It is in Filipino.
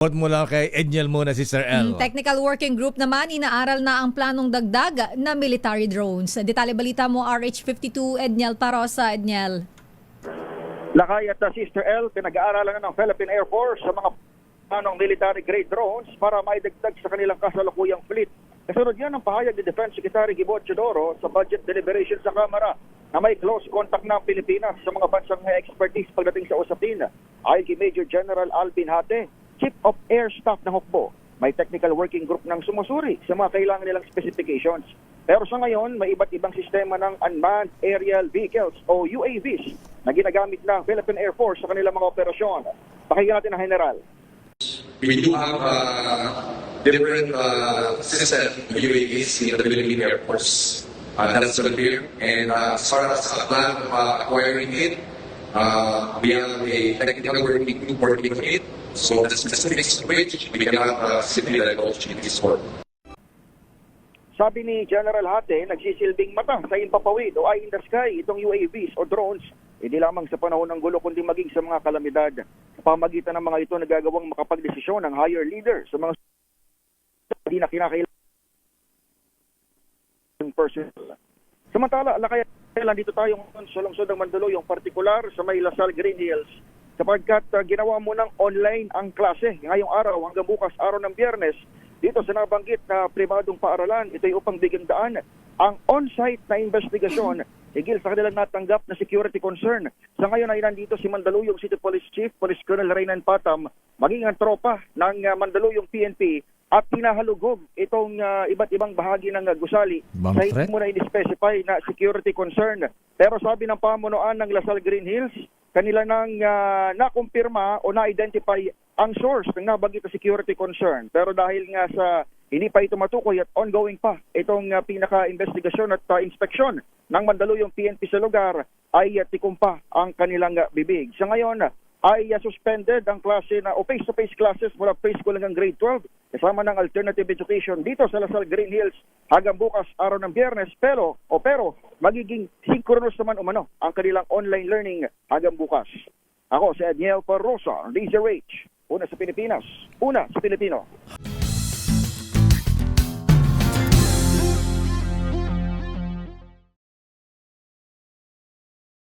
Mo lang kay Edniel muna si Sir El. Technical Working Group naman, inaaral na ang planong dagdag na military drones. Detalye balita mo, RH52, Edniel Parosa. Edniel. Lakay at Sister L, pinag-aaralan na ng Philippine Air Force sa mga planong military grade drones para maidagdag sa kanilang kasalukuyang fleet. Kasunod yan ang pahayag ni Defense Secretary Gibo Chodoro sa budget deliberation sa Kamara na may close contact ng Pilipinas sa mga bansang may expertise pagdating sa usapin. Ayon kay Major General Alvin Hate, Chief of Air Staff ng Hukbo, may technical working group ng sumusuri sa mga kailangan nilang specifications. Pero sa ngayon, may iba't ibang sistema ng Unmanned Aerial Vehicles o UAVs na ginagamit ng Philippine Air Force sa kanilang mga operasyon. Pakinggan natin ang General. We do have different system UAVs in the Philippine Air Force. That's clear. And as far as the plan of acquiring it, we have a technical working group working on it. So the specifics of which we cannot simply divulge in this work. Sabi ni General Hate, nagsisilbing mata sa impapawid o eye in the sky itong UAVs o drones, hindi lamang sa panahon ng gulo kundi maging sa mga kalamidad. Sa pamagitan ng mga ito, nagagawang makapagdesisyon ng higher leader sa mga hindi na kinakailangan personnel. Samantala, kailan dito tayo sa lungsod ng Mandaluyong, partikular sa may Lasal Green Hills, sapagkat ginawa mo ng online ang klase ngayong araw hanggang bukas araw ng Biyernes dito sa nabanggit na pribadong paaralan. Ito ay upang bigyan daan ang on-site na investigasyon higil sa kanilang natanggap na security concern. Sa ngayon ay nandito si Mandaluyong City Police Chief, Police Colonel Reynan Patam, maging ang tropa ng Mandaluyong PNP at tinahalugog itong iba't ibang bahagi ng gusali sa hindi mo na in-specify na security concern. Pero sabi ng pamunuan ng Lasal Green Hills, kanila nang nakumpirma o na-identify ang source ng nabanggit na security concern. Pero dahil nga sa hindi pa ito matukoy at ongoing pa itong pinaka-investigasyon at inspeksyon ng Mandaluyong PNP sa lugar, ay tikumpa ang kanilang bibig. Sa ngayon ay suspended ang klase na o face-to-face classes mula preschool hanggang grade 12 kasama ng alternative education dito sa Lasal Green Hills hanggang bukas araw ng Biyernes. Pero magiging synchronous naman umano ang kanilang online learning hanggang bukas. Ako si Edniel Parosa, DZRH, una sa Pilipinas, una sa Pilipino.